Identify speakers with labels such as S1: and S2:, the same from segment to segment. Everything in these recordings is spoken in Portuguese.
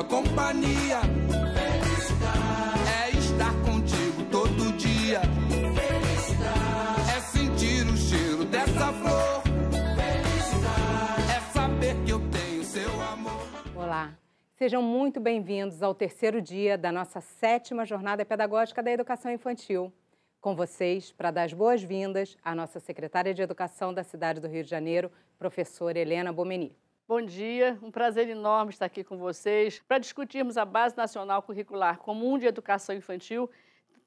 S1: companhia. Felicidade é estar contigo todo dia. Felicidade é sentir o cheiro dessa flor. Felicidade é saber que eu tenho seu amor.
S2: Olá, sejam muito bem-vindos ao terceiro dia da nossa 7ª Jornada Pedagógica da Educação Infantil. Com vocês, para dar as boas-vindas, à nossa secretária de Educação da cidade do Rio de Janeiro, professora Helena Bomeni.
S3: Bom dia, um prazer enorme estar aqui com vocês para discutirmos a Base Nacional Curricular Comum de Educação Infantil.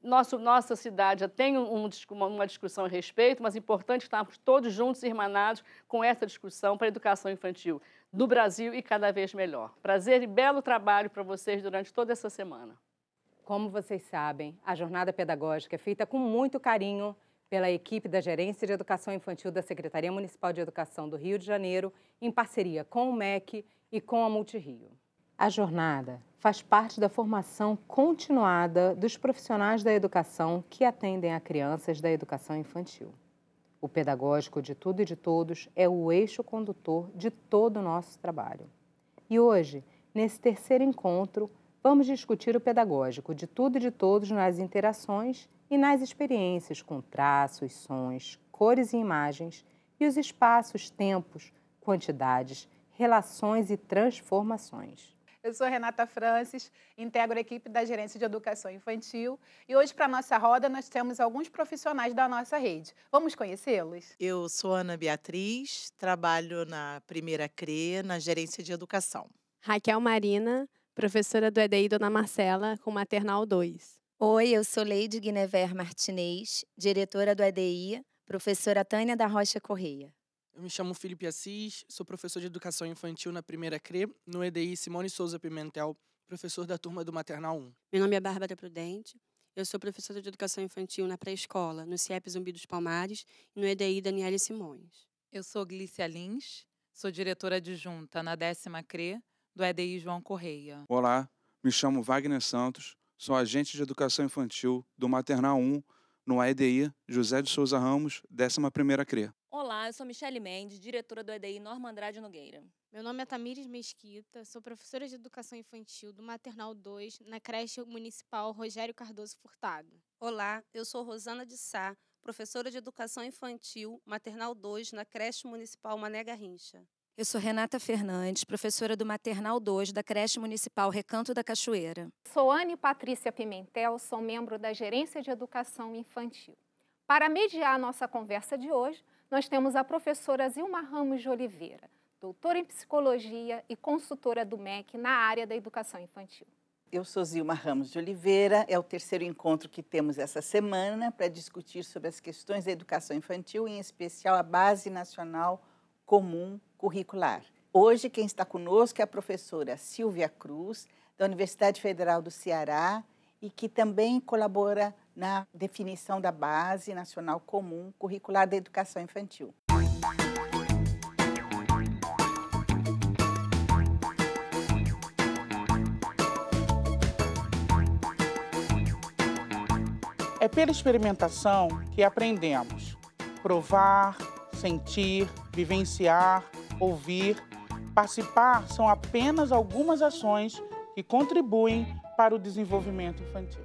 S3: Nossa cidade já tem uma discussão a respeito, mas é importante estarmos todos juntos e irmanados com essa discussão para a educação infantil do Brasil e cada vez melhor. Prazer e belo trabalho para vocês durante toda essa semana.
S2: Como vocês sabem, a jornada pedagógica é feita com muito carinho pela equipe da Gerência de Educação Infantil da Secretaria Municipal de Educação do Rio de Janeiro, em parceria com o MEC e com a Multirio. A jornada faz parte da formação continuada dos profissionais da educação que atendem a crianças da educação infantil. O pedagógico de tudo e de todos é o eixo condutor de todo o nosso trabalho. E hoje, nesse terceiro encontro, vamos discutir o pedagógico de tudo e de todos nas interações e nas experiências com traços, sons, cores e imagens e os espaços, tempos, quantidades, relações e transformações.
S4: Eu sou Renata Francis, integro a equipe da Gerência de Educação Infantil e hoje, para a nossa roda, nós temos alguns profissionais da nossa rede. Vamos conhecê-los?
S5: Eu sou Ana Beatriz, trabalho na primeira CRE, na Gerência de Educação.
S6: Raquel Marina, professora do EDI Dona Marcela, com Maternal 2.
S7: Oi, eu sou Leide Guinever Martinez, diretora do EDI, professora Tânia da Rocha Correia.
S8: Eu me chamo Felipe Assis, sou professor de Educação Infantil na primeira CRE, no EDI Simone Souza Pimentel, professor da turma do Maternal 1.
S9: Meu nome é Bárbara Prudente, eu sou professora de Educação Infantil na pré-escola, no CIEP Zumbi dos Palmares e no EDI Daniele Simões.
S10: Eu sou Glícia Lins, sou diretora adjunta na 10ª CRE, do EDI João Correia.
S11: Olá, me chamo Wagner Santos, sou agente de Educação Infantil do Maternal 1, no EDI José de Souza Ramos, 11ª CRE.
S12: Olá, eu sou Michele Mendes, diretora do EDI Norma Andrade Nogueira.
S13: Meu nome é Tamires Mesquita, sou professora de Educação Infantil do Maternal 2, na creche municipal Rogério Cardoso Furtado.
S14: Olá, eu sou Rosana de Sá, professora de Educação Infantil, Maternal 2, na creche municipal Mané Garrincha.
S7: Eu sou Renata Fernandes, professora do Maternal 2 da creche municipal Recanto da Cachoeira.
S15: Sou Anne Patrícia Pimentel, sou membro da Gerência de Educação Infantil. Para mediar a nossa conversa de hoje, nós temos a professora Zilma Ramos de Oliveira, doutora em Psicologia e consultora do MEC na área da educação infantil.
S16: Eu sou Zilma Ramos de Oliveira, é o terceiro encontro que temos essa semana para discutir sobre as questões da educação infantil, em especial a Base Nacional Comum Curricular. Hoje quem está conosco é a professora Silvia Cruz, da Universidade Federal do Ceará, e que também colabora na definição da Base Nacional Comum Curricular da Educação Infantil.
S17: É pela experimentação que aprendemos. Provar, sentir, vivenciar, ouvir, participar são apenas algumas ações que contribuem para o desenvolvimento infantil.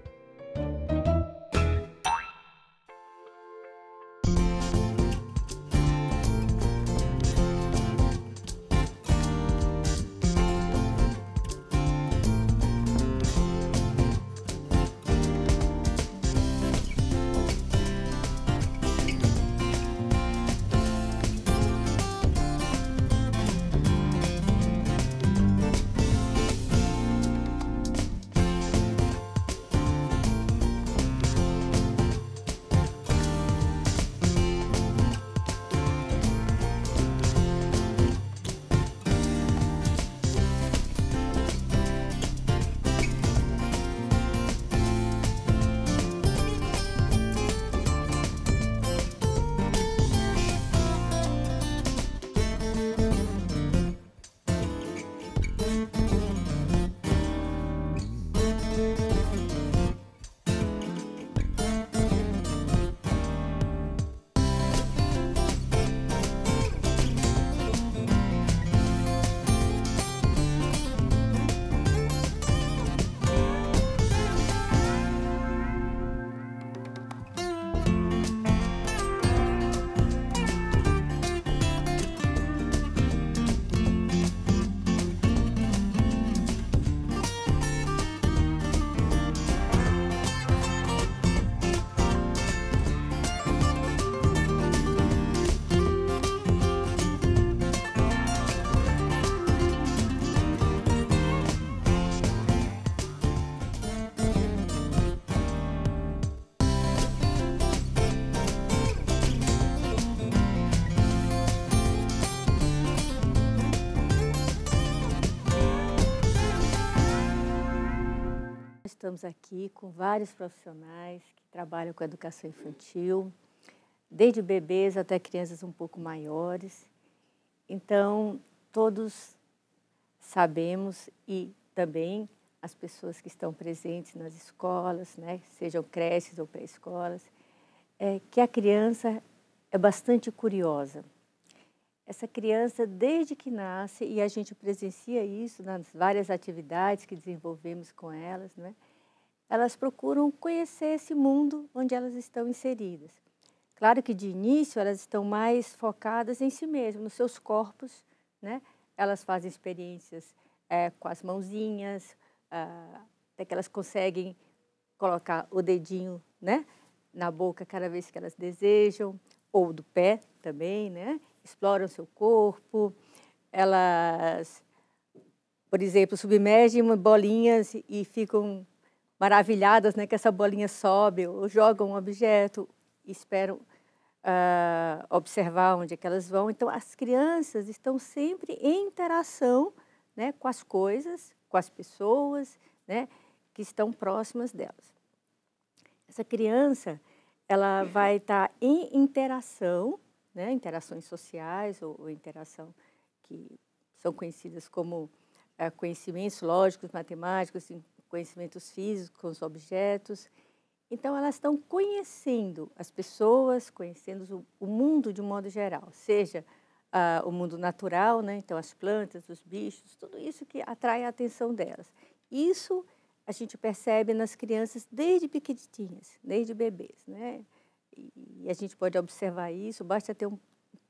S18: estamos aqui com vários profissionais que trabalham com educação infantil, desde bebês até crianças um pouco maiores. Então, todos sabemos, e também as pessoas que estão presentes nas escolas, né, sejam creches ou pré-escolas, que a criança é bastante curiosa. Essa criança, desde que nasce, e a gente presencia isso nas várias atividades que desenvolvemos com elas, né? Elas procuram conhecer esse mundo onde elas estão inseridas. Claro que, de início, elas estão mais focadas em si mesmas, nos seus corpos, né? Elas fazem experiências com as mãozinhas, até que elas conseguem colocar o dedinho, né, na boca cada vez que elas desejam, ou do pé também, né? Exploram seu corpo, elas, por exemplo, submergem bolinhas e ficam maravilhadas, né, que essa bolinha sobe, ou jogam um objeto e esperam observar onde é que elas vão. Então, as crianças estão sempre em interação, né, com as coisas, com as pessoas, né, que estão próximas delas. Essa criança, ela vai estar em interação, né, interações sociais ou interação que são conhecidas como conhecimentos lógicos, matemáticos, conhecimentos físicos com os objetos. Então, elas estão conhecendo as pessoas, conhecendo o mundo de um modo geral, seja o mundo natural, né, então as plantas, os bichos, tudo isso que atrai a atenção delas. Isso a gente percebe nas crianças desde pequenininhas, desde bebês, né? E a gente pode observar isso, basta ter um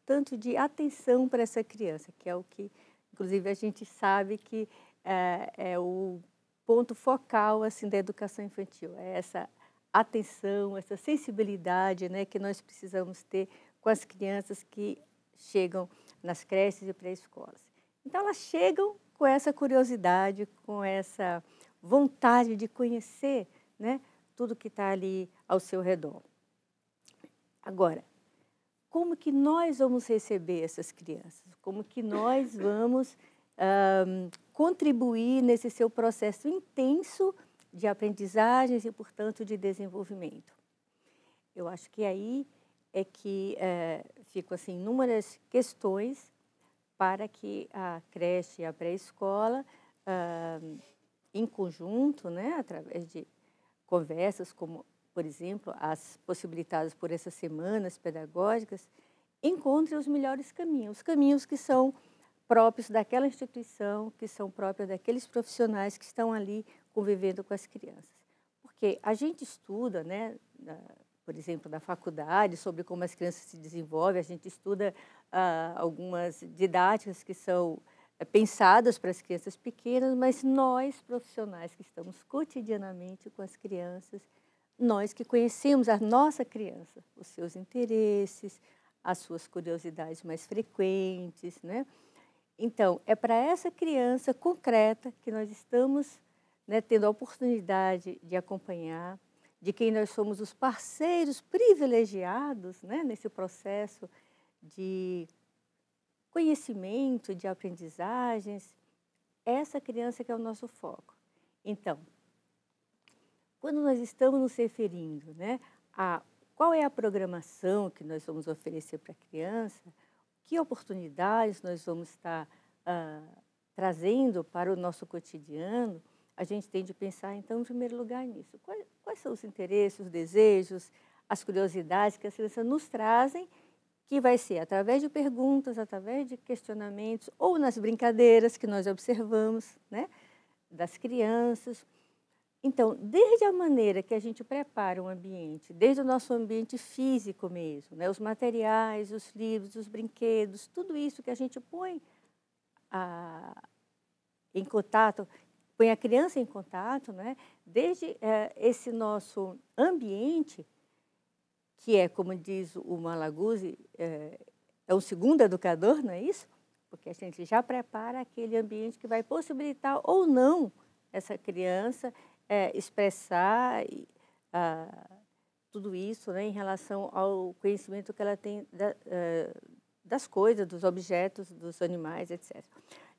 S18: tanto de atenção para essa criança, que é o que, inclusive, a gente sabe que é o ponto focal assim, da educação infantil, é essa atenção, essa sensibilidade, né, que nós precisamos ter com as crianças que chegam nas creches e pré-escolas. Então, elas chegam com essa curiosidade, com essa vontade de conhecer, né, tudo que está ali ao seu redor. Agora, como que nós vamos receber essas crianças? Como que nós vamos contribuir nesse seu processo intenso de aprendizagens e, portanto, de desenvolvimento? Eu acho que aí é que ficam assim, inúmeras questões para que a creche e a pré-escola, em conjunto, né, através de conversas como, por exemplo, as possibilitadas por essas semanas pedagógicas, encontrem os melhores caminhos, os caminhos que são próprios daquela instituição, que são próprios daqueles profissionais que estão ali convivendo com as crianças. Porque a gente estuda, né, por exemplo, na faculdade, sobre como as crianças se desenvolvem, a gente estuda algumas didáticas que são pensadas para as crianças pequenas, mas nós, profissionais que estamos cotidianamente com as crianças, nós que conhecemos a nossa criança, os seus interesses, as suas curiosidades mais frequentes, né? Então, é para essa criança concreta que nós estamos, né, tendo a oportunidade de acompanhar, de quem nós somos os parceiros privilegiados, né, nesse processo de conhecimento, de aprendizagens, essa criança que é o nosso foco. Então, quando nós estamos nos referindo, né, a qual é a programação que nós vamos oferecer para a criança, que oportunidades nós vamos estar trazendo para o nosso cotidiano, a gente tem de pensar, então, em primeiro lugar nisso. Quais são os interesses, os desejos, as curiosidades que as crianças nos trazem, que vai ser através de perguntas, através de questionamentos, ou nas brincadeiras que nós observamos, né, das crianças. Então, desde a maneira que a gente prepara um ambiente, desde o nosso ambiente físico mesmo, né, os materiais, os livros, os brinquedos, tudo isso que a gente põe em contato, põe a criança em contato, né, desde esse nosso ambiente, que é, como diz o Malaguzzi, é um segundo educador, não é isso? Porque a gente já prepara aquele ambiente que vai possibilitar ou não essa criança expressar tudo isso, né, em relação ao conhecimento que ela tem das coisas, dos objetos, dos animais, etc.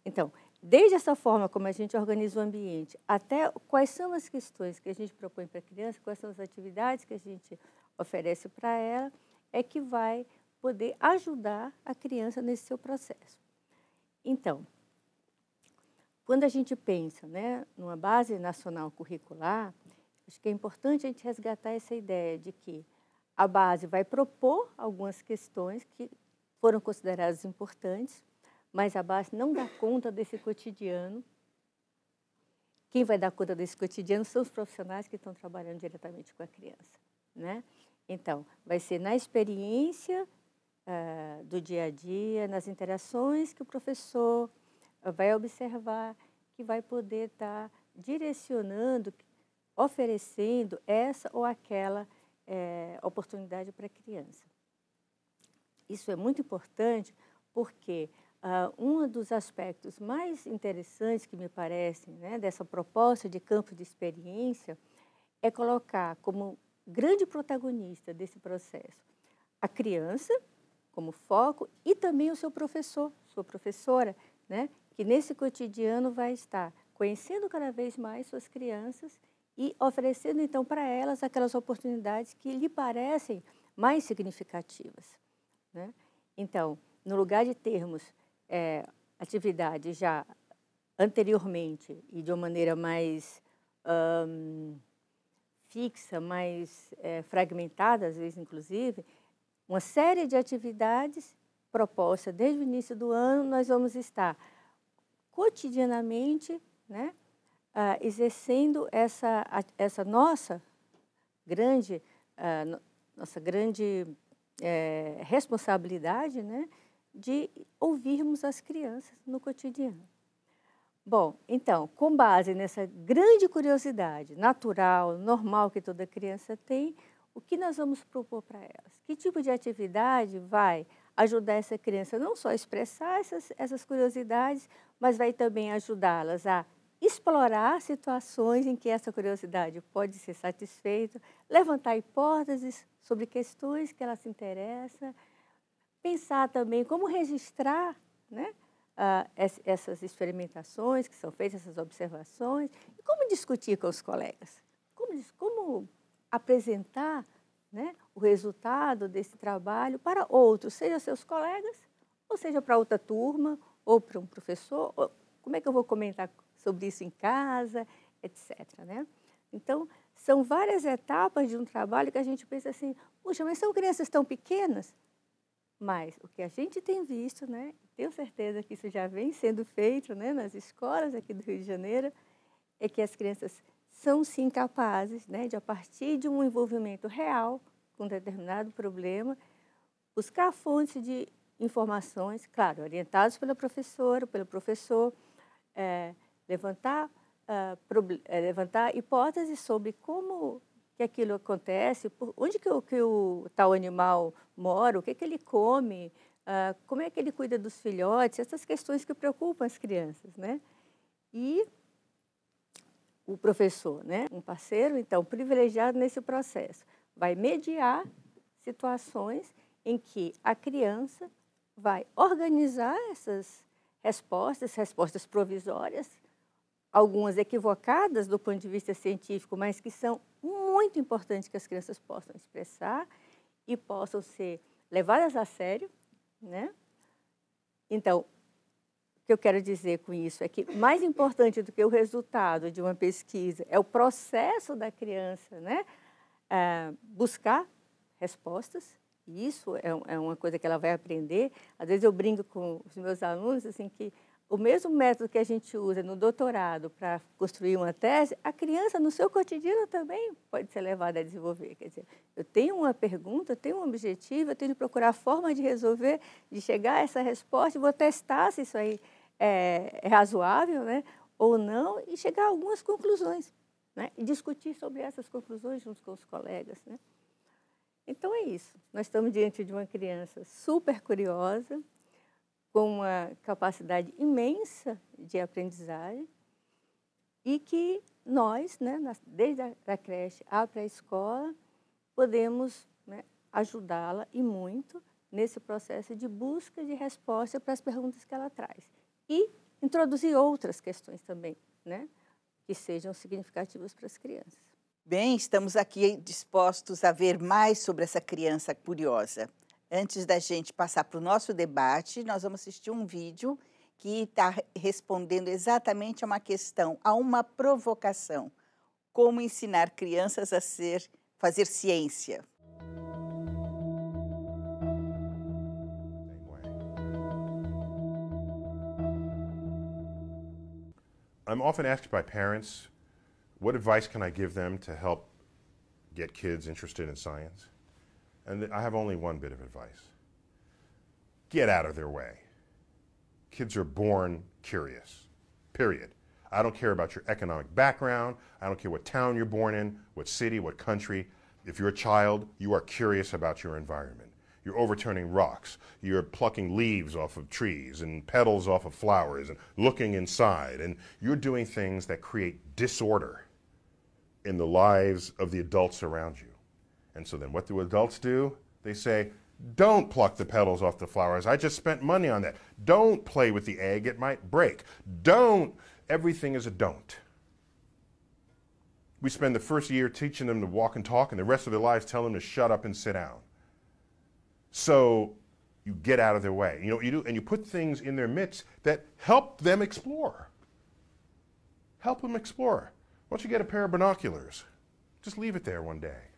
S18: Então, desde essa forma como a gente organiza o ambiente, até quais são as questões que a gente propõe para a criança, quais são as atividades que a gente oferece para ela, é que vai poder ajudar a criança nesse seu processo. Então, quando a gente pensa, né, numa base nacional curricular, acho que é importante a gente resgatar essa ideia de que a base vai propor algumas questões que foram consideradas importantes, mas a base não dá conta desse cotidiano. Quem vai dar conta desse cotidiano são os profissionais que estão trabalhando diretamente com a criança, né? Então, vai ser na experiência do dia a dia, nas interações que o professor vai observar, que vai poder estar direcionando, oferecendo essa ou aquela oportunidade para a criança. Isso é muito importante porque um dos aspectos mais interessantes que me parecem, né, dessa proposta de campo de experiência é colocar como grande protagonista desse processo a criança como foco e também o seu professor, sua professora, né, que nesse cotidiano vai estar conhecendo cada vez mais suas crianças e oferecendo, então, para elas aquelas oportunidades que lhe parecem mais significativas, né? Então, no lugar de termos atividades já anteriormente e de uma maneira mais fixa, mais fragmentada, às vezes, inclusive, uma série de atividades propostas desde o início do ano, nós vamos estar cotidianamente, né, exercendo essa nossa grande responsabilidade, né, de ouvirmos as crianças no cotidiano. Bom, então, com base nessa grande curiosidade natural, normal que toda criança tem, o que nós vamos propor para elas? Que tipo de atividade vai ajudar essa criança não só a expressar essas curiosidades, mas vai também ajudá-las a explorar situações em que essa curiosidade pode ser satisfeita, levantar hipóteses sobre questões que ela se interessa, pensar também como registrar, né, essas experimentações que são feitas, essas observações, e como discutir com os colegas, como apresentar, né, o resultado desse trabalho para outros, seja seus colegas, ou seja para outra turma, ou para um professor, ou como é que eu vou comentar sobre isso em casa, etc., né? Então, são várias etapas de um trabalho que a gente pensa assim, puxa, mas são crianças tão pequenas? Mas o que a gente tem visto, né, tenho certeza que isso já vem sendo feito, né, nas escolas aqui do Rio de Janeiro, é que as crianças são sim capazes, né, de, a partir de um envolvimento real com um determinado problema, buscar fontes de informações, claro, orientados pela professora, pelo professor, levantar hipóteses sobre como que aquilo acontece, onde que o tal animal mora, o que ele come, como é que ele cuida dos filhotes, essas questões que preocupam as crianças, né? E o professor, né, um parceiro, então, privilegiado nesse processo, vai mediar situações em que a criança vai organizar essas respostas provisórias, algumas equivocadas do ponto de vista científico, mas que são muito importantes que as crianças possam expressar e possam ser levadas a sério, né? Então, o que eu quero dizer com isso é que mais importante do que o resultado de uma pesquisa é o processo da criança, né, buscar respostas. Isso é uma coisa que ela vai aprender. Às vezes eu brinco com os meus alunos assim que o mesmo método que a gente usa no doutorado para construir uma tese, a criança no seu cotidiano também pode ser levada a desenvolver. Quer dizer, eu tenho uma pergunta, eu tenho um objetivo, eu tenho de procurar a forma de resolver, de chegar a essa resposta, e vou testar se isso aí é razoável, né, ou não, e chegar a algumas conclusões, né, e discutir sobre essas conclusões junto com os colegas, né. Então é isso, nós estamos diante de uma criança super curiosa, com uma capacidade imensa de aprendizagem e que nós, né, desde a creche à pré-escola, podemos, né, ajudá-la e muito nesse processo de busca de resposta para as perguntas que ela traz. E introduzir outras questões também, né, que sejam significativas para as crianças.
S16: Bem, estamos aqui dispostos a ver mais sobre essa criança curiosa. Antes da gente passar para o nosso debate, nós vamos assistir um vídeo que está respondendo exatamente a uma questão, a uma provocação. Como ensinar crianças a fazer ciência.
S19: I'm often asked by parents, what advice can I give them to help get kids interested in science? And I have only one bit of advice. Get out of their way. Kids are born curious, period. I don't care about your economic background. I don't care what town you're born in, what city, what country. If you're a child, you are curious about your environment. You're overturning rocks. You're plucking leaves off of trees and petals off of flowers and looking inside. And you're doing things that create disorder in the lives of the adults around you. And so then what do adults do? They say, don't pluck the petals off the flowers. I just spent money on that. Don't play with the egg. It might break. Don't. Everything is a don't. We spend the first year teaching them to walk and talk, and the rest of their lives telling them to shut up and sit down. So you get out of their way. You know what you do? And you put things in their midst that help them explore. Help them explore. Why don't you get a pair of binoculars? Just leave it there one day.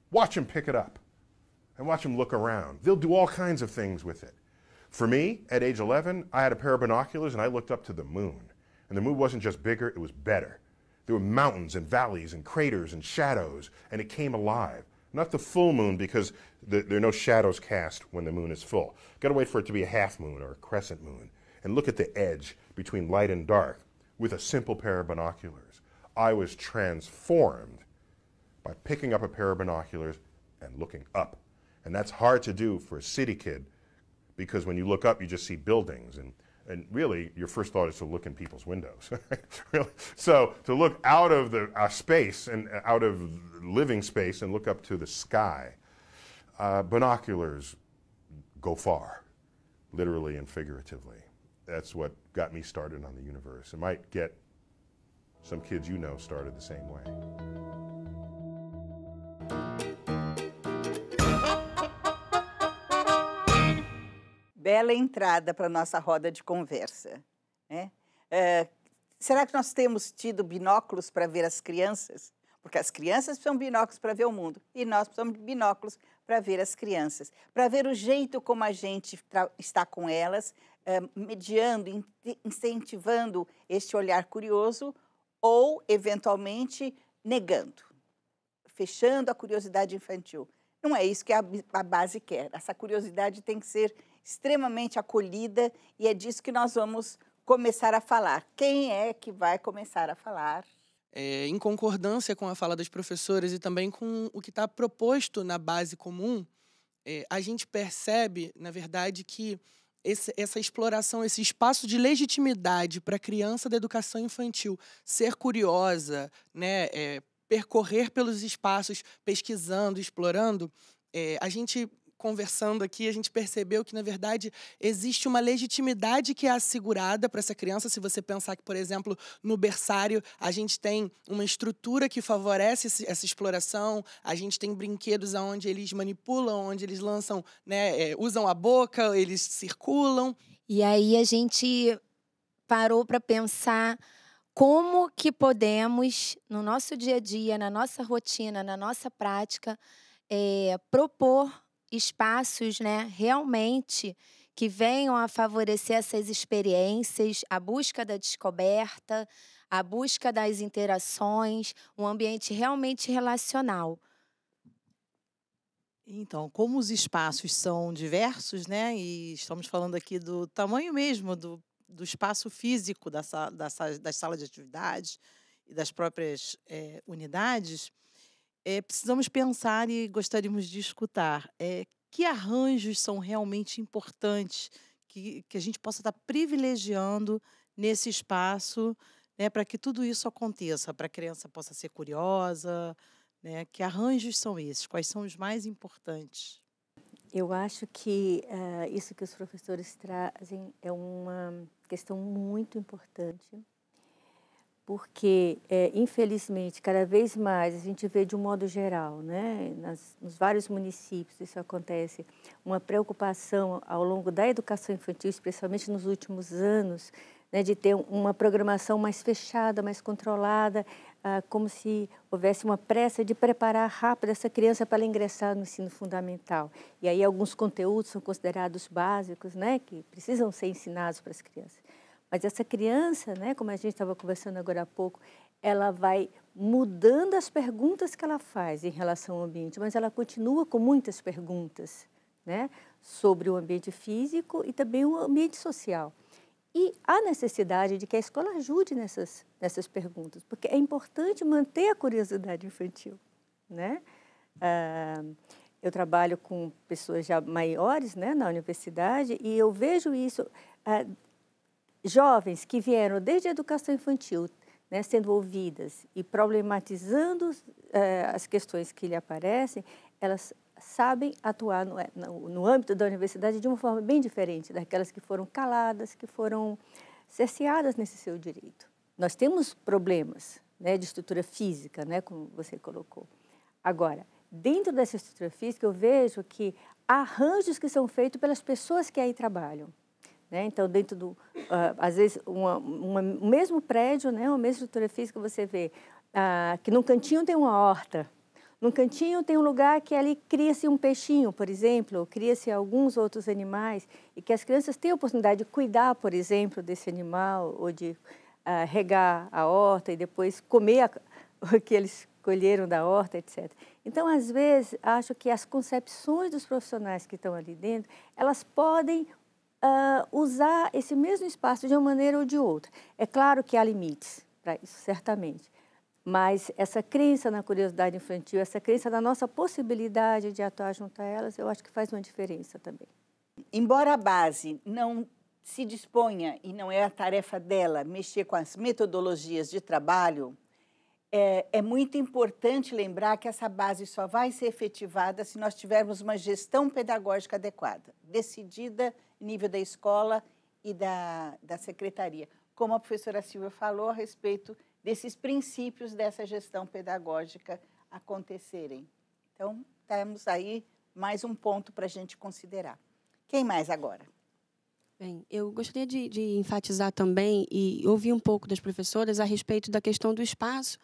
S19: Watch them pick it up and watch them look around. They'll do all kinds of things with it. For me, at age 11, I had a pair of binoculars and I looked up to the moon. And the moon wasn't just bigger, it was better. There were mountains and valleys and craters and shadows, and it came alive. Not the full moon, because there are no shadows cast when the moon is full. Got to wait for it to be a half moon or a crescent moon. And look at the edge between light and dark with a simple pair of binoculars. I was transformed by picking up a pair of binoculars and looking up. And that's hard to do for a city kid, because when you look up, you just see buildings. And really, your first thought is to look in people's windows. Really. So to look out of our space and out of living space and look up to the sky, binoculars go far, literally and figuratively. That's what got me started on the universe. It might get some kids you know started the same way.
S16: Bela entrada para a nossa roda de conversa, né? Será que nós temos tido binóculos para ver as crianças? Porque as crianças precisam de binóculos para ver o mundo e nós precisamos de binóculos para ver as crianças, para ver o jeito como a gente está com elas, mediando, incentivando este olhar curioso ou, eventualmente, negando, fechando a curiosidade infantil. Não é isso que a base quer. Essa curiosidade tem que ser extremamente acolhida e é disso que nós vamos começar a falar. Quem é que vai começar a falar?
S8: Em concordância com a fala das professoras e também com o que está proposto na base comum, a gente percebe, na verdade, que essa exploração, esse espaço de legitimidade para a criança da educação infantil ser curiosa, né, percorrer pelos espaços, pesquisando, explorando, a gente, conversando aqui, a gente percebeu que, na verdade, existe uma legitimidade que é assegurada para essa criança. Se você pensar que, por exemplo, no berçário, a gente tem uma estrutura que favorece essa exploração, a gente tem brinquedos onde eles manipulam, onde eles lançam, né, usam a boca, eles circulam.
S7: E aí a gente parou para pensar como que podemos, no nosso dia a dia, na nossa rotina, na nossa prática, propor espaços, né, realmente que venham a favorecer essas experiências, a busca da descoberta, a busca das interações, um ambiente realmente relacional.
S20: Então, como os espaços são diversos, né, e estamos falando aqui do tamanho mesmo do espaço físico das salas de atividades e das próprias unidades, precisamos pensar e gostaríamos de escutar que arranjos são realmente importantes que a gente possa estar privilegiando nesse espaço, né, para que tudo isso aconteça, para a criança possa ser curiosa, né? Que arranjos são esses? Quais são os mais importantes?
S18: Eu acho que isso que os professores trazem é uma questão muito importante, porque, infelizmente, cada vez mais a gente vê de um modo geral, né, nos vários municípios isso acontece, uma preocupação ao longo da educação infantil, especialmente nos últimos anos, né, de ter uma programação mais fechada, mais controlada, como se houvesse uma pressa de preparar rápido essa criança para ela ingressar no ensino fundamental. E aí alguns conteúdos são considerados básicos, né, que precisam ser ensinados para as crianças. Mas essa criança, né, como a gente estava conversando agora há pouco, ela vai mudando as perguntas que ela faz em relação ao ambiente, mas ela continua com muitas perguntas, né, sobre o ambiente físico e também o ambiente social. E há necessidade de que a escola ajude nessas perguntas, porque é importante manter a curiosidade infantil, né? Eu trabalho com pessoas já maiores, né, na universidade, e eu vejo isso, jovens que vieram desde a educação infantil, né, sendo ouvidas e problematizando as questões que lhe aparecem, elas sabem atuar no âmbito da universidade de uma forma bem diferente daquelas que foram caladas, que foram cerceadas nesse seu direito. Nós temos problemas, né, de estrutura física, né, como você colocou. Agora, dentro dessa estrutura física, eu vejo que há arranjos que são feitos pelas pessoas que aí trabalham. Né? Então, dentro do, às vezes, o mesmo prédio, né, uma mesma estrutura física, você vê que num cantinho tem uma horta, num cantinho tem um lugar que ali cria-se um peixinho, por exemplo, ou cria-se alguns outros animais, e que as crianças têm a oportunidade de cuidar, por exemplo, desse animal, ou de regar a horta e depois comer o que eles colheram da horta, etc. Então, às vezes, acho que as concepções dos profissionais que estão ali dentro, elas podem usar esse mesmo espaço de uma maneira ou de outra. É claro que há limites para isso, certamente. Mas essa crença na curiosidade infantil, essa crença na nossa possibilidade de atuar junto a elas, eu acho que faz uma diferença também.
S16: Embora a base não se disponha, e não é a tarefa dela, mexer com as metodologias de trabalho, é muito importante lembrar que essa base só vai ser efetivada se nós tivermos uma gestão pedagógica adequada, decidida em nível da escola e da secretaria. Como a professora Silvia falou a respeito desses princípios dessa gestão pedagógica acontecerem. Então, temos aí mais um ponto para a gente considerar. Quem mais agora?
S9: Bem, eu gostaria de enfatizar também e ouvir um pouco das professoras a respeito da questão do espaço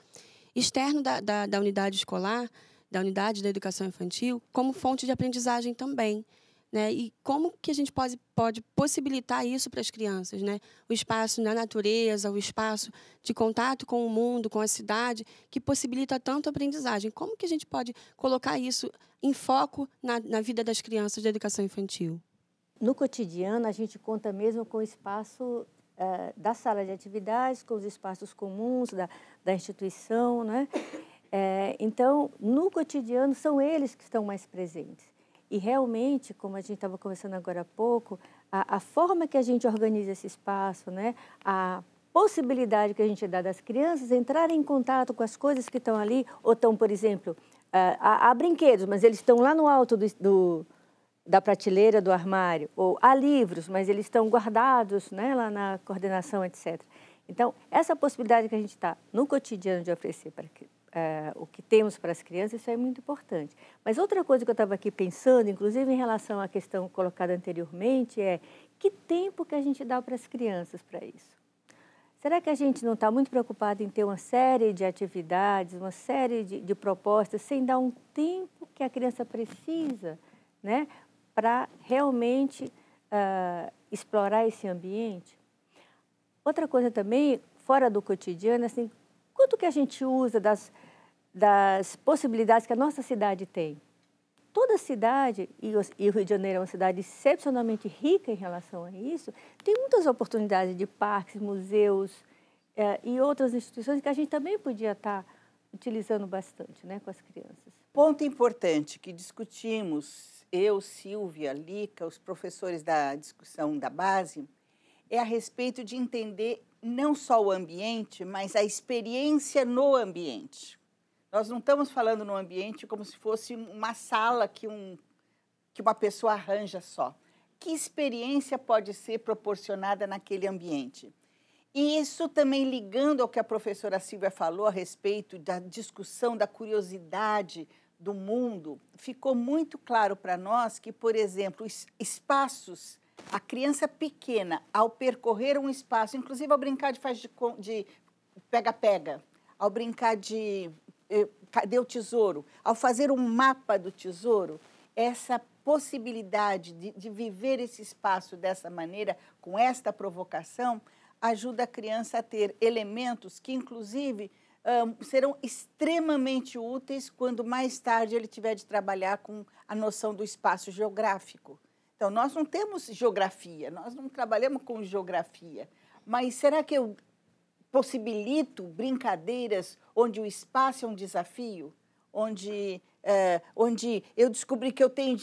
S9: externo da unidade escolar, da unidade da educação infantil, como fonte de aprendizagem também. Né? E como que a gente pode possibilitar isso para as crianças, né? O espaço na natureza, o espaço de contato com o mundo, com a cidade, que possibilita tanto a aprendizagem. Como que a gente pode colocar isso em foco na vida das crianças da educação infantil?
S18: No cotidiano, a gente conta mesmo com o espaço da sala de atividades, com os espaços comuns da instituição, né? Então, no cotidiano, são eles que estão mais presentes. E realmente, como a gente estava conversando agora há pouco, a forma que a gente organiza esse espaço, né, a possibilidade que a gente dá das crianças entrarem em contato com as coisas que estão ali, ou estão, por exemplo, há brinquedos, mas eles estão lá no alto da prateleira do armário, ou há livros, mas eles estão guardados, né, lá na coordenação, etc. Então, essa possibilidade que a gente está no cotidiano de oferecer para o que temos para as crianças, isso é muito importante. Mas outra coisa que eu estava aqui pensando, inclusive em relação à questão colocada anteriormente, é que tempo que a gente dá para as crianças para isso? Será que a gente não está muito preocupado em ter uma série de atividades, uma série de propostas, sem dar um tempo que a criança precisa, né, para realmente explorar esse ambiente? Outra coisa também, fora do cotidiano, assim, quanto que a gente usa das possibilidades que a nossa cidade tem? Toda cidade, e o Rio de Janeiro é uma cidade excepcionalmente rica em relação a isso, tem muitas oportunidades de parques, museus e outras instituições que a gente também podia estar utilizando bastante, né, com as crianças.
S16: Ponto importante que discutimos, eu, Silvia, Lica, os professores da discussão da base, é a respeito de entender não só o ambiente, mas a experiência no ambiente. Nós não estamos falando no ambiente como se fosse uma sala que uma pessoa arranja só. que experiência pode ser proporcionada naquele ambiente. E isso também ligando ao que a professora Silvia falou a respeito da discussão, da curiosidade do mundo, ficou muito claro para nós que, por exemplo, espaços, a criança pequena, ao percorrer um espaço, inclusive ao brincar de pega-pega, ao brincar de cadê o tesouro, ao fazer um mapa do tesouro, essa possibilidade de viver esse espaço dessa maneira, com esta provocação, ajuda a criança a ter elementos que, inclusive, serão extremamente úteis quando mais tarde ele tiver de trabalhar com a noção do espaço geográfico. Então, nós não temos geografia, nós não trabalhamos com geografia, mas será que eu possibilito brincadeiras onde o espaço é um desafio, onde eu descobri que eu tenho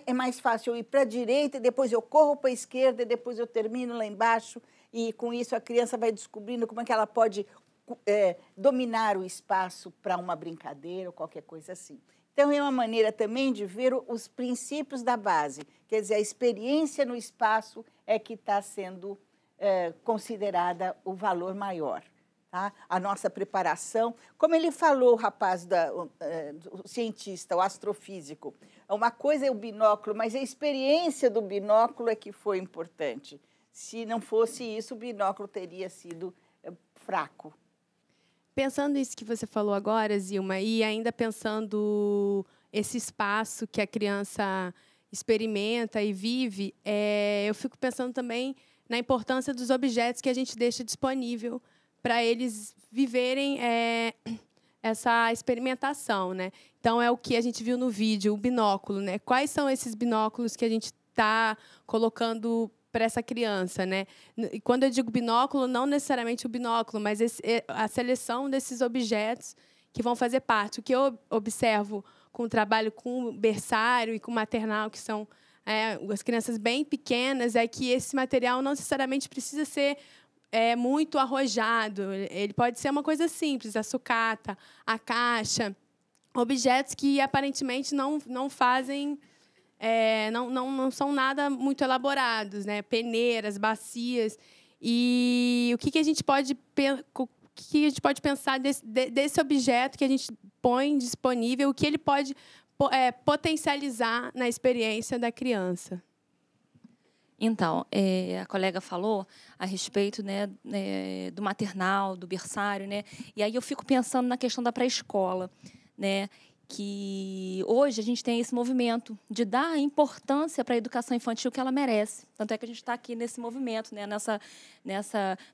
S16: é mais fácil eu ir para a direita, e depois eu corro para a esquerda, e depois eu termino lá embaixo, e com isso a criança vai descobrindo como é que ela pode dominar o espaço para uma brincadeira ou qualquer coisa assim. Então, é uma maneira também de ver os princípios da base, quer dizer, a experiência no espaço é que está sendo considerada o valor maior. Tá? A nossa preparação, como ele falou, o rapaz, o cientista, o astrofísico, uma coisa é o binóculo, mas a experiência do binóculo é que foi importante. Se não fosse isso, o binóculo teria sido fraco.
S6: Pensando isso que você falou agora, Zilma, e ainda pensando esse espaço que a criança experimenta e vive, eu fico pensando também na importância dos objetos que a gente deixa disponível para eles viverem essa experimentação, né? Então, é o que a gente viu no vídeo, o binóculo, né? Quais são esses binóculos que a gente está colocando para essa criança, né? E quando eu digo binóculo, não necessariamente o binóculo, mas a seleção desses objetos que vão fazer parte. O que eu observo com o trabalho com berçário e com maternal, que são as crianças bem pequenas, é que esse material não necessariamente precisa ser muito arrojado. Ele pode ser uma coisa simples, a sucata, a caixa, objetos que aparentemente não fazem... não são nada muito elaborados, né? Peneiras, bacias. E o que a gente pode pensar desse objeto que a gente põe disponível, o que ele pode potencializar na experiência da criança?
S12: Então, a colega falou a respeito, né, do maternal, do berçário, né? E aí eu fico pensando na questão da pré-escola, né? Que hoje a gente tem esse movimento de dar importância para a educação infantil que ela merece. Tanto é que a gente está aqui nesse movimento, né,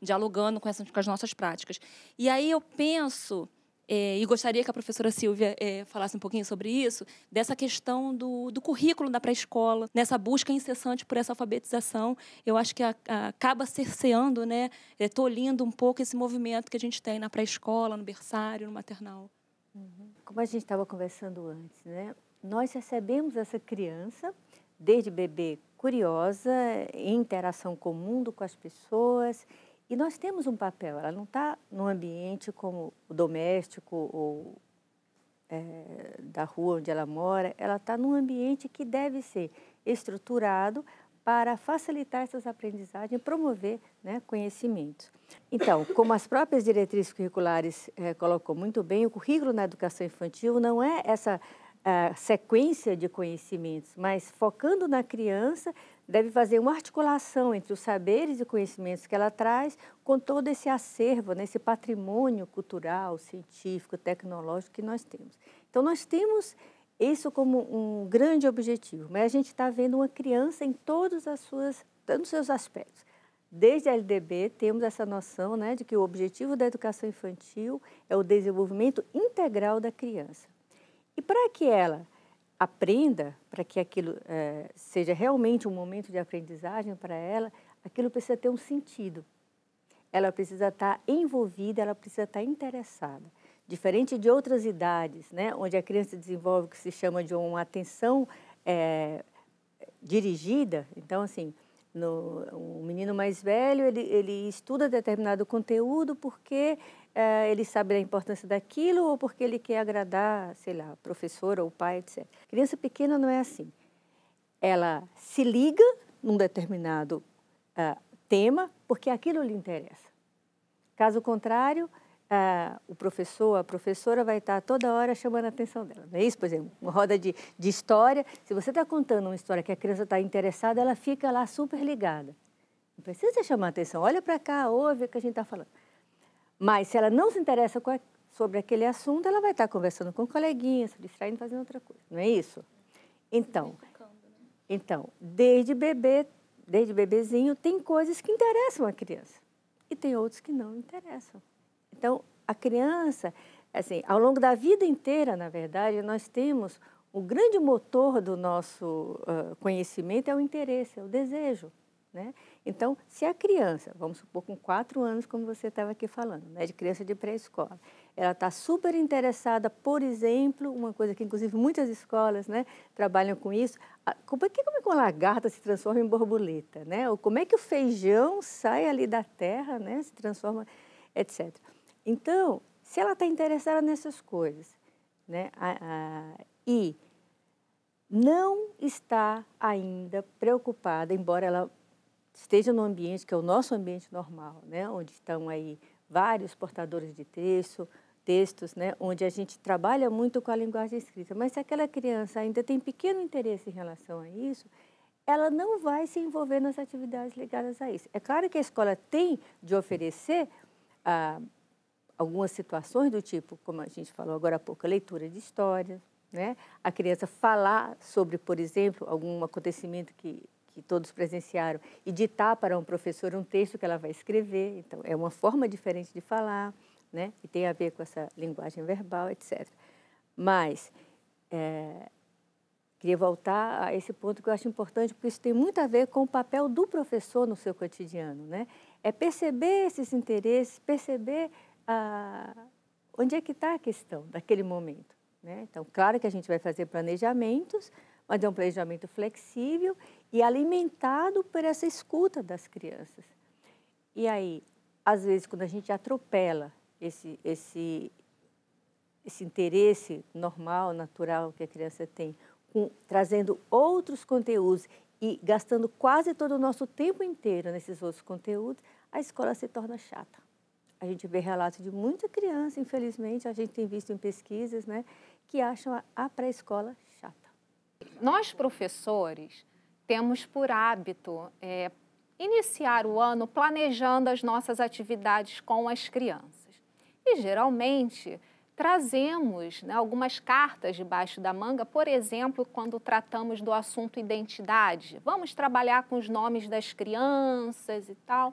S12: dialogando com as nossas práticas. E aí eu penso, e gostaria que a professora Silvia falasse um pouquinho sobre isso, dessa questão do currículo da pré-escola, nessa busca incessante por essa alfabetização. Eu acho que acaba cerceando, né, tolhindo um pouco esse movimento que a gente tem na pré-escola, no berçário, no maternal.
S18: Como a gente estava conversando antes, né? Nós recebemos essa criança, desde bebê, curiosa, em interação com o mundo, com as pessoas, e nós temos um papel. Ela não está num ambiente como o doméstico ou da rua onde ela mora, ela está num ambiente que deve ser estruturado para facilitar essas aprendizagens e promover, né, conhecimentos. Então, como as próprias diretrizes curriculares colocou muito bem, o currículo na educação infantil não é essa sequência de conhecimentos, mas focando na criança, deve fazer uma articulação entre os saberes e conhecimentos que ela traz com todo esse acervo, né, esse patrimônio cultural, científico, tecnológico que nós temos. Então, nós temos isso como um grande objetivo, mas a gente está vendo uma criança em todos os seus aspectos. Desde a LDB, temos essa noção, né, de que o objetivo da educação infantil é o desenvolvimento integral da criança. E para que ela aprenda, para que aquilo seja realmente um momento de aprendizagem para ela, aquilo precisa ter um sentido. Ela precisa estar envolvida, ela precisa estar interessada. Diferente de outras idades, né, onde a criança desenvolve o que se chama de uma atenção dirigida. Então, assim, um menino mais velho, ele estuda determinado conteúdo porque ele sabe a importância daquilo ou porque ele quer agradar, sei lá, a professora ou o pai, etc. Criança pequena não é assim. Ela se liga, num determinado tema, porque aquilo lhe interessa. Caso contrário, o professor, a professora vai estar toda hora chamando a atenção dela. Não é isso? Por exemplo, uma roda de história, se você está contando uma história que a criança está interessada, ela fica lá super ligada. Não precisa chamar a atenção, olha para cá, ouve o que a gente está falando. Mas se ela não se interessa sobre aquele assunto, ela vai estar conversando com o coleguinha, se distraindo, fazendo outra coisa. Não é isso? Então, desde bebezinho, tem coisas que interessam a criança e tem outros que não interessam. Então, a criança, assim, ao longo da vida inteira, na verdade, nós temos o grande motor do nosso conhecimento é o interesse, é o desejo, né? Então, se a criança, vamos supor com 4 anos, como você estava aqui falando, né, de criança de pré-escola, ela está super interessada, por exemplo, uma coisa que inclusive muitas escolas, né, trabalham com isso, como é que uma lagarta se transforma em borboleta, né? Ou como é que o feijão sai ali da terra, né, se transforma, etc. Então, se ela está interessada nessas coisas, né, e não está ainda preocupada, embora ela esteja no ambiente que é o nosso ambiente normal, né, onde estão aí vários portadores de textos, né, onde a gente trabalha muito com a linguagem escrita, mas se aquela criança ainda tem pequeno interesse em relação a isso, ela não vai se envolver nas atividades ligadas a isso. É claro que a escola tem de oferecer algumas situações do tipo, como a gente falou agora há pouco, a leitura de histórias, né, a criança falar sobre, por exemplo, algum acontecimento que todos presenciaram e ditar para um professor um texto que ela vai escrever. Então, é uma forma diferente de falar, né? E tem a ver com essa linguagem verbal, etc. Mas, queria voltar a esse ponto que eu acho importante, porque isso tem muito a ver com o papel do professor no seu cotidiano, né? É perceber esses interesses, perceber onde é que está a questão daquele momento, né? Então, claro que a gente vai fazer planejamentos, mas é um planejamento flexível e alimentado por essa escuta das crianças. E aí, às vezes, quando a gente atropela esse interesse normal, natural que a criança tem, trazendo outros conteúdos e gastando quase todo o nosso tempo inteiro nesses outros conteúdos, a escola se torna chata. A gente vê relatos de muita criança, infelizmente, a gente tem visto em pesquisas, né, que acham a pré-escola chata.
S15: Nós, professores, temos por hábito iniciar o ano planejando as nossas atividades com as crianças. E, geralmente, trazemos, né, algumas cartas debaixo da manga, por exemplo, quando tratamos do assunto identidade. Vamos trabalhar com os nomes das crianças e tal.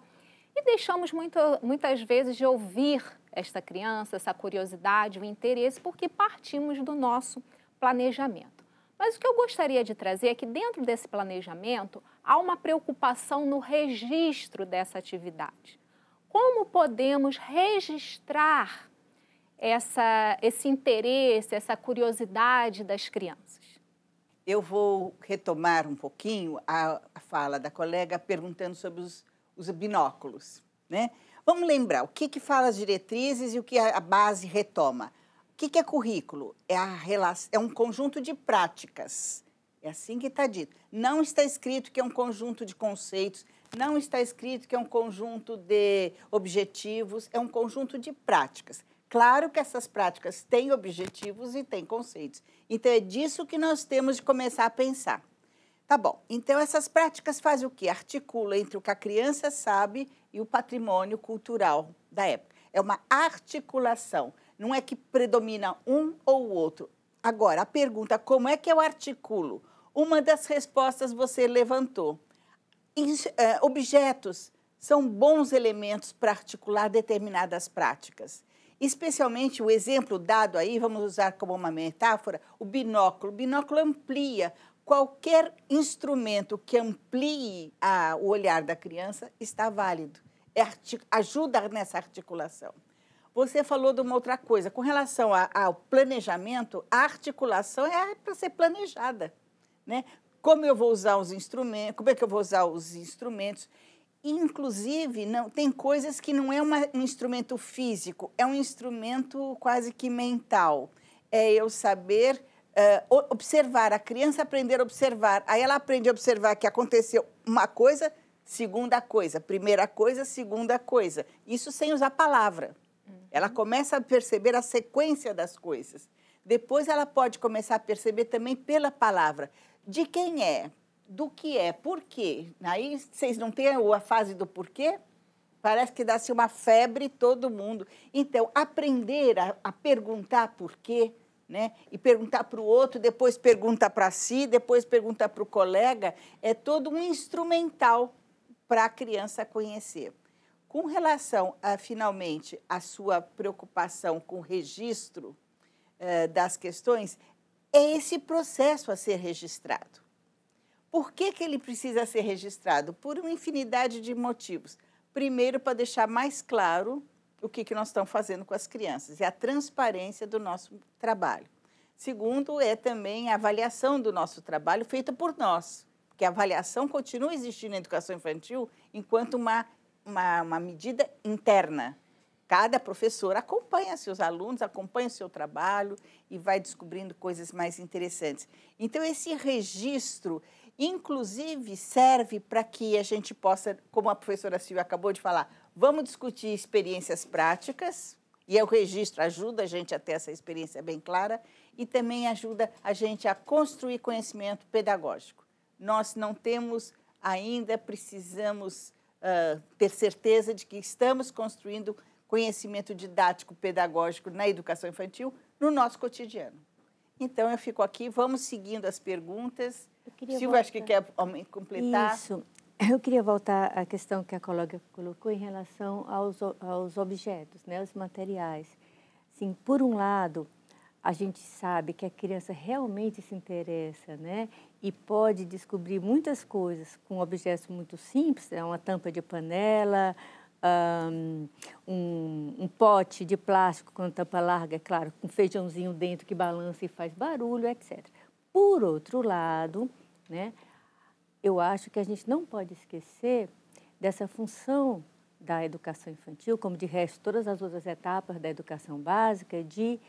S15: E deixamos muitas vezes de ouvir esta criança, essa curiosidade, o interesse, porque partimos do nosso planejamento. Mas o que eu gostaria de trazer é que dentro desse planejamento há uma preocupação no registro dessa atividade. Como podemos registrar esse interesse, essa curiosidade das crianças?
S16: Eu vou retomar um pouquinho a fala da colega perguntando sobre os binóculos, né? Vamos lembrar o que fala as diretrizes e o que a base retoma. O que é currículo? É um conjunto de práticas. É assim que está dito. Não está escrito que é um conjunto de conceitos, não está escrito que é um conjunto de objetivos, é um conjunto de práticas. Claro que essas práticas têm objetivos e têm conceitos. Então, é disso que nós temos de começar a pensar. Tá bom, então essas práticas fazem o quê? Articulam entre o que a criança sabe e o patrimônio cultural da época. É uma articulação. Não é que predomina um ou o outro. Agora, a pergunta, como é que eu articulo? Uma das respostas você levantou. Objetos são bons elementos para articular determinadas práticas. Especialmente o exemplo dado aí, vamos usar como uma metáfora, o binóculo. O binóculo amplia. Qualquer instrumento que amplie o olhar da criança está válido. Ajuda nessa articulação. Você falou de uma outra coisa. Com relação ao planejamento, a articulação é para ser planejada, né? Como eu vou usar os instrumentos, como é que eu vou usar os instrumentos. Inclusive, tem coisas que não é um instrumento físico, é um instrumento quase que mental. É eu saber observar, a criança aprender a observar. Aí ela aprende a observar que aconteceu uma coisa, segunda coisa, primeira coisa, segunda coisa. Isso sem usar palavra. Ela começa a perceber a sequência das coisas. Depois ela pode começar a perceber também pela palavra. De quem é, do que é, por quê. Aí vocês não têm a fase do porquê? Parece que dá-se uma febre todo mundo. Então, aprender a perguntar por quê, né? E perguntar para o outro, depois pergunta para si, depois pergunta para o colega, é todo um instrumental para a criança conhecer. Com relação, finalmente, à sua preocupação com o registro das questões, é esse processo a ser registrado. Por que ele precisa ser registrado? Por uma infinidade de motivos. Primeiro, para deixar mais claro o que nós estamos fazendo com as crianças, é a transparência do nosso trabalho. Segundo, é também a avaliação do nosso trabalho feita por nós, porque a avaliação continua existindo na educação infantil enquanto uma medida interna. Cada professor acompanha seus alunos, acompanha o seu trabalho e vai descobrindo coisas mais interessantes. Então, esse registro, inclusive, serve para que a gente possa, como a professora Silvia acabou de falar, vamos discutir experiências práticas, e o registro ajuda a gente a ter essa experiência bem clara, e também ajuda a gente a construir conhecimento pedagógico. Nós não temos ainda, precisamos ter certeza de que estamos construindo conhecimento didático pedagógico na educação infantil no nosso cotidiano. Então, eu fico aqui, vamos seguindo as perguntas. Silvia, acho que quer completar.
S18: Isso. Eu queria voltar à questão que a colega colocou em relação aos objetos, né, os materiais. Sim, por um lado, a gente sabe que a criança realmente se interessa, né, e pode descobrir muitas coisas com objetos muito simples, né, uma tampa de panela, um pote de plástico com tampa larga, é claro, com feijãozinho dentro que balança e faz barulho, etc. Por outro lado, né, eu acho que a gente não pode esquecer dessa função da educação infantil, como de resto todas as outras etapas da educação básica, de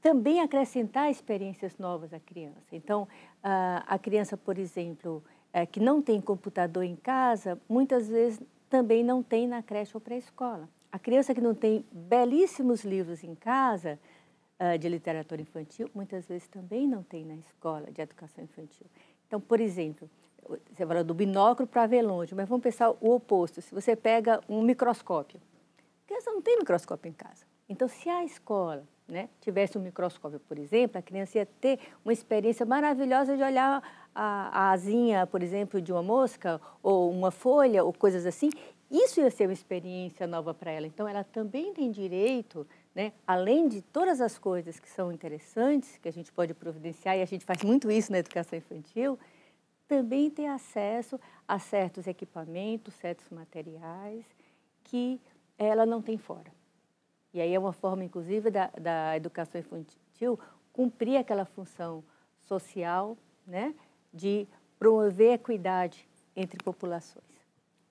S18: também acrescentar experiências novas à criança. Então, a criança, por exemplo, que não tem computador em casa, muitas vezes também não tem na creche ou pré-escola. A criança que não tem belíssimos livros em casa, de literatura infantil, muitas vezes também não tem na escola de educação infantil. Então, por exemplo, você fala do binóculo para ver longe, mas vamos pensar o oposto. Se você pega um microscópio, a criança não tem microscópio em casa. Então, se a escola, né, tivesse um microscópio, por exemplo, a criança ia ter uma experiência maravilhosa de olhar a asinha, por exemplo, de uma mosca, ou uma folha, ou coisas assim. Isso ia ser uma experiência nova para ela. Então, ela também tem direito, né, além de todas as coisas que são interessantes, que a gente pode providenciar, e a gente faz muito isso na educação infantil, também ter acesso a certos equipamentos, certos materiais que ela não tem fora. E aí é uma forma, inclusive, da educação infantil cumprir aquela função social, né, de promover a equidade entre populações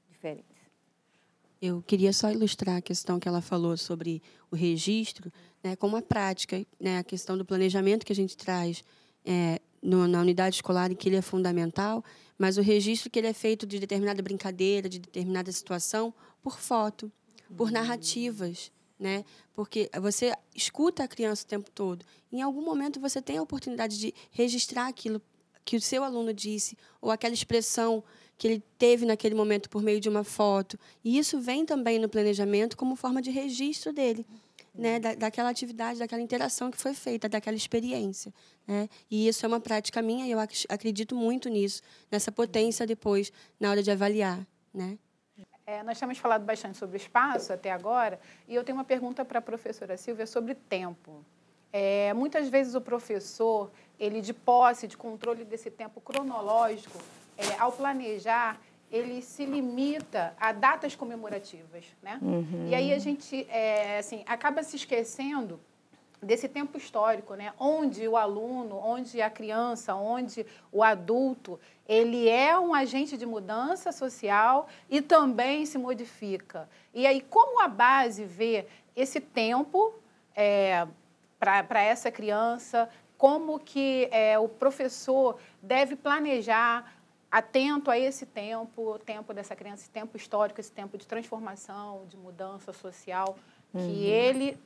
S18: diferentes.
S9: Eu queria só ilustrar a questão que ela falou sobre o registro, né, com uma prática, né, a questão do planejamento que a gente traz na unidade escolar, e que ele é fundamental, mas o registro que ele é feito de determinada brincadeira, de determinada situação, por foto, por narrativas, né? Porque você escuta a criança o tempo todo. Em algum momento você tem a oportunidade de registrar aquilo que o seu aluno disse, ou aquela expressão que ele teve naquele momento por meio de uma foto. E isso vem também no planejamento como forma de registro dele, né, daquela atividade, daquela interação que foi feita, daquela experiência, né? E isso é uma prática minha, e eu acredito muito nisso, nessa potência depois, na hora de avaliar, né?
S4: Nós temos falado bastante sobre espaço até agora, e eu tenho uma pergunta para a professora Silvia sobre tempo. Muitas vezes o professor, ele de posse, de controle desse tempo cronológico, ao planejar, ele se limita a datas comemorativas, né?
S18: Uhum.
S4: E aí a gente assim, acaba se esquecendo desse tempo histórico, né? Onde o aluno, onde a criança, onde o adulto, ele é um agente de mudança social e também se modifica. E aí, como a base vê esse tempo para essa criança, como que o professor deve planejar atento a esse tempo, o tempo dessa criança, esse tempo histórico, esse tempo de transformação, de mudança social, que ele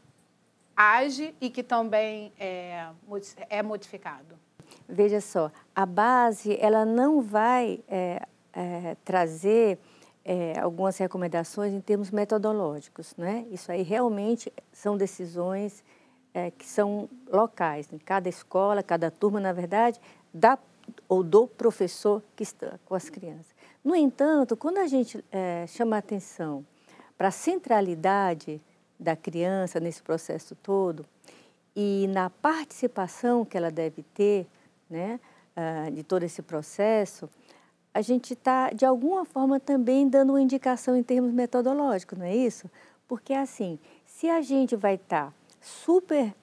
S4: age e que também é modificado.
S18: Veja só, a base ela não vai trazer algumas recomendações em termos metodológicos, né? Isso aí realmente são decisões que são locais, em cada escola, cada turma, na verdade, do professor que está com as crianças. No entanto, quando a gente chama a atenção para a centralidade da criança nesse processo todo e na participação que ela deve ter, né, de todo esse processo, a gente está, de alguma forma, também dando uma indicação em termos metodológicos, não é isso? Porque, assim, se a gente vai estar super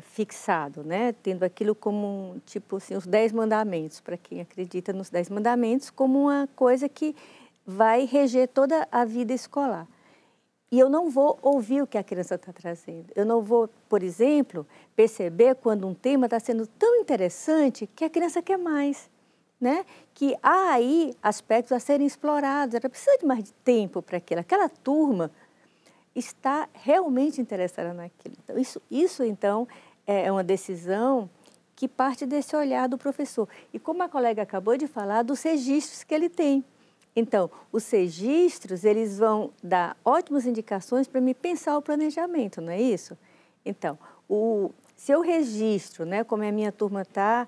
S18: fixado, né, tendo aquilo como, tipo assim, os 10 mandamentos, para quem acredita nos 10 mandamentos, como uma coisa que vai reger toda a vida escolar. E eu não vou ouvir o que a criança está trazendo. Eu não vou, por exemplo, perceber quando um tema está sendo tão interessante que a criança quer mais, né? Que há aí aspectos a serem explorados. Ela precisa de mais tempo para aquilo. Aquela turma está realmente interessada naquilo. Então, isso então, é uma decisão que parte desse olhar do professor. E como a colega acabou de falar, dos registros que ele tem. Então, os registros, eles vão dar ótimas indicações para me pensar o planejamento, não é isso? Então, se eu registro, né, como a minha turma está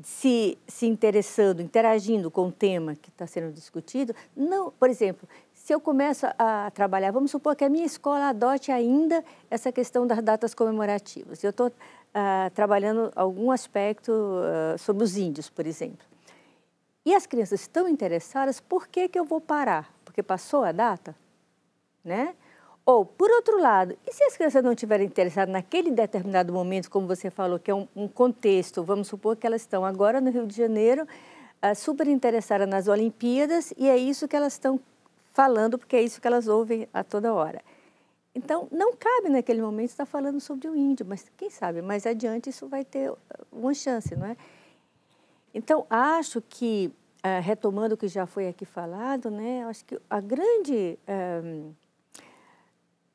S18: se interessando, interagindo com o tema que está sendo discutido, não, por exemplo, se eu começo a trabalhar, vamos supor que a minha escola adote ainda essa questão das datas comemorativas. Eu estou trabalhando algum aspecto sobre os índios, por exemplo. E as crianças estão interessadas, por que eu vou parar? Porque passou a data? Né? Ou, por outro lado, e se as crianças não estiverem interessadas naquele determinado momento, como você falou, que é um contexto, vamos supor que elas estão agora no Rio de Janeiro, super interessadas nas Olimpíadas, e é isso que elas estão falando, porque é isso que elas ouvem a toda hora. Então, não cabe naquele momento estar falando sobre o índio, mas quem sabe, mais adiante isso vai ter uma chance, não é? Então, acho que, retomando o que já foi aqui falado, né, acho que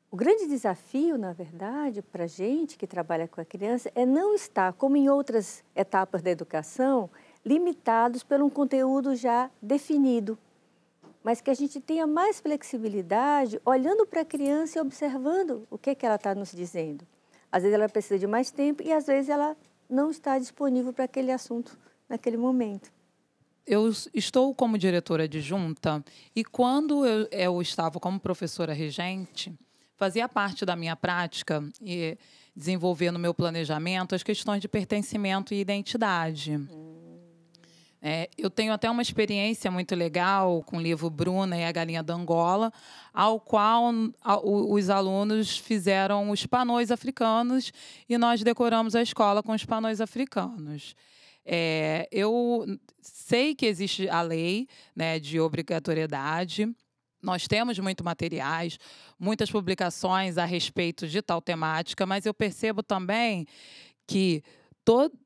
S18: o grande desafio, na verdade, para a gente que trabalha com a criança é não estar, como em outras etapas da educação, limitados por um conteúdo já definido, mas que a gente tenha mais flexibilidade olhando para a criança e observando o que ela está nos dizendo. Às vezes ela precisa de mais tempo e às vezes ela não está disponível para aquele assunto naquele momento.
S10: Eu estou como diretora adjunta e quando eu estava como professora regente, fazia parte da minha prática e desenvolver no meu planejamento as questões de pertencimento e identidade. Eu tenho até uma experiência muito legal com o livro Bruna e a Galinha da Angola, ao qual os alunos fizeram os panões africanos e nós decoramos a escola com os panões africanos. Eu sei que existe a lei, né, de obrigatoriedade. Nós temos muitos materiais, muitas publicações a respeito de tal temática, mas eu percebo também que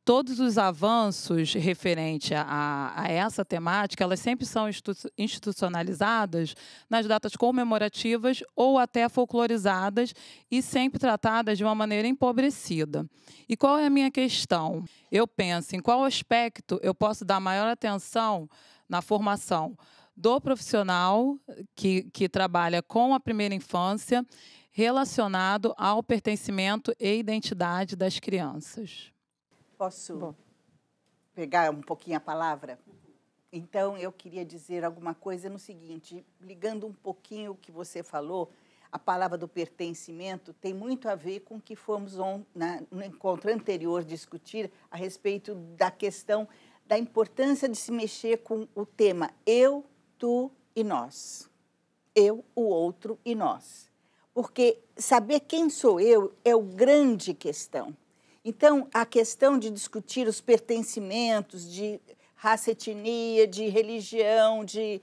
S10: todos os avanços referentes a essa temática, elas sempre são institucionalizadas nas datas comemorativas ou até folclorizadas e sempre tratadas de uma maneira empobrecida. E qual é a minha questão? Eu penso em qual aspecto eu posso dar maior atenção na formação do profissional que trabalha com a primeira infância relacionado ao pertencimento e identidade das crianças.
S16: Posso pegar um pouquinho a palavra? Então, eu queria dizer alguma coisa no seguinte, ligando um pouquinho o que você falou, a palavra do pertencimento tem muito a ver com o que fomos no encontro anterior discutir a respeito da questão da importância de se mexer com o tema eu, tu e nós. Eu, o outro e nós. Porque saber quem sou eu é a grande questão. Então, a questão de discutir os pertencimentos de raça, etnia, de religião, de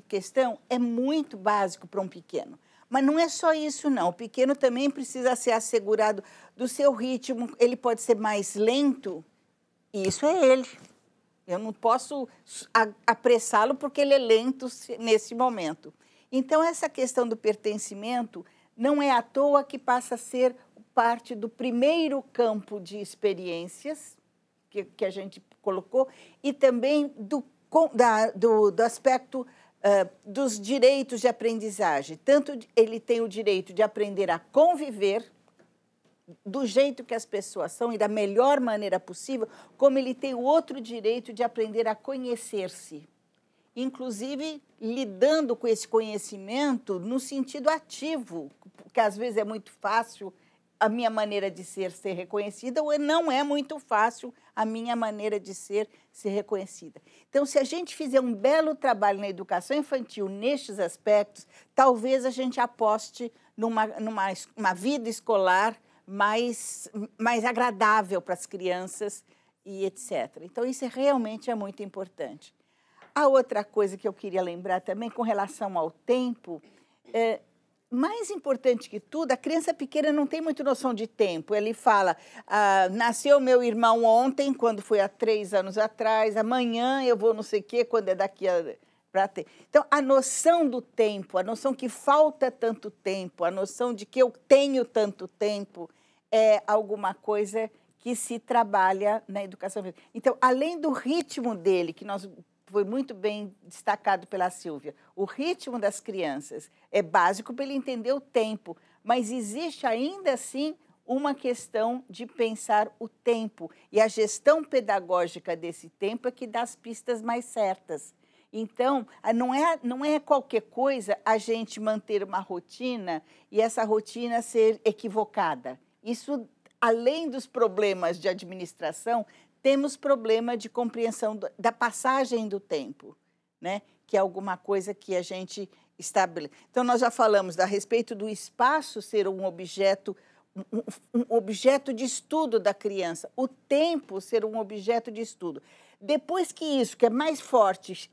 S16: questão, é muito básico para um pequeno. Mas não é só isso, não. O pequeno também precisa ser assegurado do seu ritmo. Ele pode ser mais lento, e isso é ele. Eu não posso apressá-lo porque ele é lento nesse momento. Então, essa questão do pertencimento não é à toa que passa a ser parte do primeiro campo de experiências que a gente colocou e também do aspecto dos direitos de aprendizagem. Tanto ele tem o direito de aprender a conviver do jeito que as pessoas são e da melhor maneira possível, como ele tem o outro direito de aprender a conhecer-se. Inclusive, lidando com esse conhecimento no sentido ativo, porque às vezes é muito fácil a minha maneira de ser reconhecida ou não é muito fácil a minha maneira de ser reconhecida. Então, se a gente fizer um belo trabalho na educação infantil nestes aspectos, talvez a gente aposte numa vida escolar mais agradável para as crianças e etc. Então, isso realmente é muito importante. A outra coisa que eu queria lembrar também, com relação ao tempo, mais importante que tudo, a criança pequena não tem muita noção de tempo. Ele fala, nasceu meu irmão ontem, quando foi há 3 anos atrás, amanhã eu vou não sei o quê, quando é daqui para ter. Então, a noção do tempo, a noção que falta tanto tempo, a noção de que eu tenho tanto tempo, é alguma coisa que se trabalha na educação. Então, além do ritmo dele, que foi muito bem destacado pela Silvia, o ritmo das crianças é básico para ele entender o tempo, mas existe ainda assim uma questão de pensar o tempo, e a gestão pedagógica desse tempo é que dá as pistas mais certas. Então, não é qualquer coisa a gente manter uma rotina e essa rotina ser equivocada. Isso, além dos problemas de administração, temos problema de compreensão da passagem do tempo, né? Que é alguma coisa que a gente estabelece. Então, nós já falamos a respeito do espaço ser um objeto de estudo da criança, o tempo ser um objeto de estudo. Depois que isso, que é mais forte,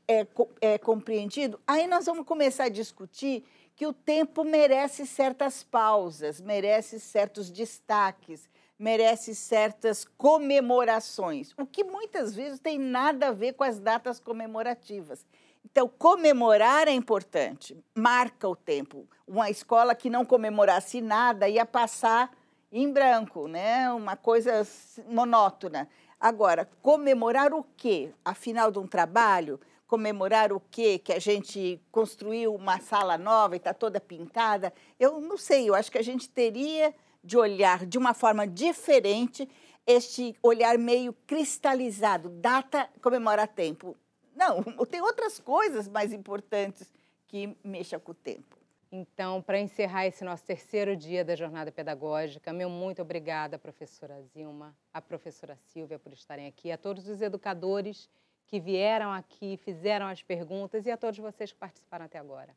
S16: é compreendido, aí nós vamos começar a discutir que o tempo merece certas pausas, merece certos destaques, merece certas comemorações, o que muitas vezes tem nada a ver com as datas comemorativas. Então, comemorar é importante, marca o tempo. Uma escola que não comemorasse nada ia passar em branco, né? Uma coisa monótona. Agora, comemorar o quê? Afinal de um trabalho, comemorar o quê? Que a gente construiu uma sala nova e está toda pintada? Eu não sei, eu acho que a gente teria de olhar de uma forma diferente, este olhar meio cristalizado. Data comemora tempo. Não, tem outras coisas mais importantes que mexam com o tempo.
S2: Então, para encerrar esse nosso terceiro dia da jornada pedagógica, meu muito obrigada, professora Zilma, a professora Silvia, por estarem aqui, a todos os educadores que vieram aqui, fizeram as perguntas e a todos vocês que participaram até agora.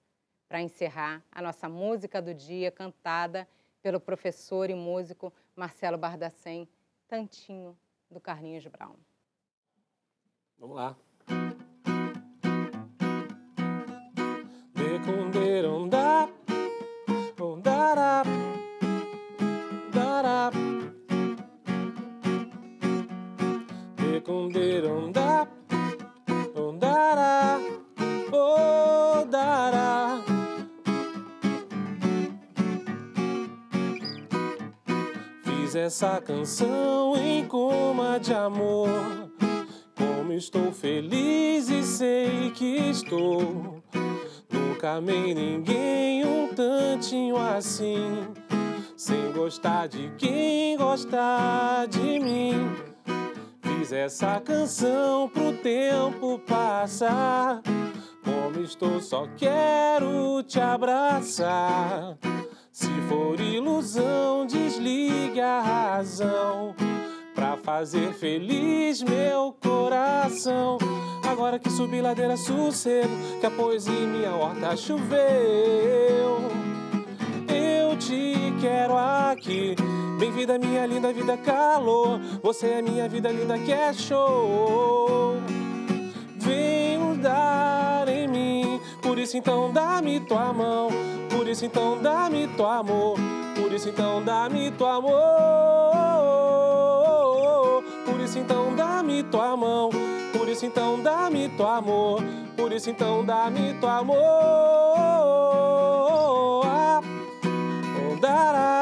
S2: Para encerrar, a nossa música do dia, cantada pelo professor e músico Marcelo Bardacém, Tantinho, do Carlinhos Brown.
S21: Vamos lá. Fiz essa canção em coma de amor. Como estou feliz e sei que estou. Nunca amei ninguém um tantinho assim, sem gostar de quem gosta de mim. Fiz essa canção pro tempo passar. Como estou, só quero te abraçar. Se for ilusão, desligue a razão, pra fazer feliz meu coração. Agora que subi ladeira sossego, que a poesia em minha horta choveu, eu te quero aqui. Bem-vinda minha linda vida calor, você é minha vida linda que é show. Vem dar em mim, por isso então dá-me tua mão, por isso então dá-me teu amor, por isso então dá-me teu amor, por isso então dá-me tua mão, por Por isso então dá-me teu amor, por isso então dá-me teu amor. Ah, oh, dará.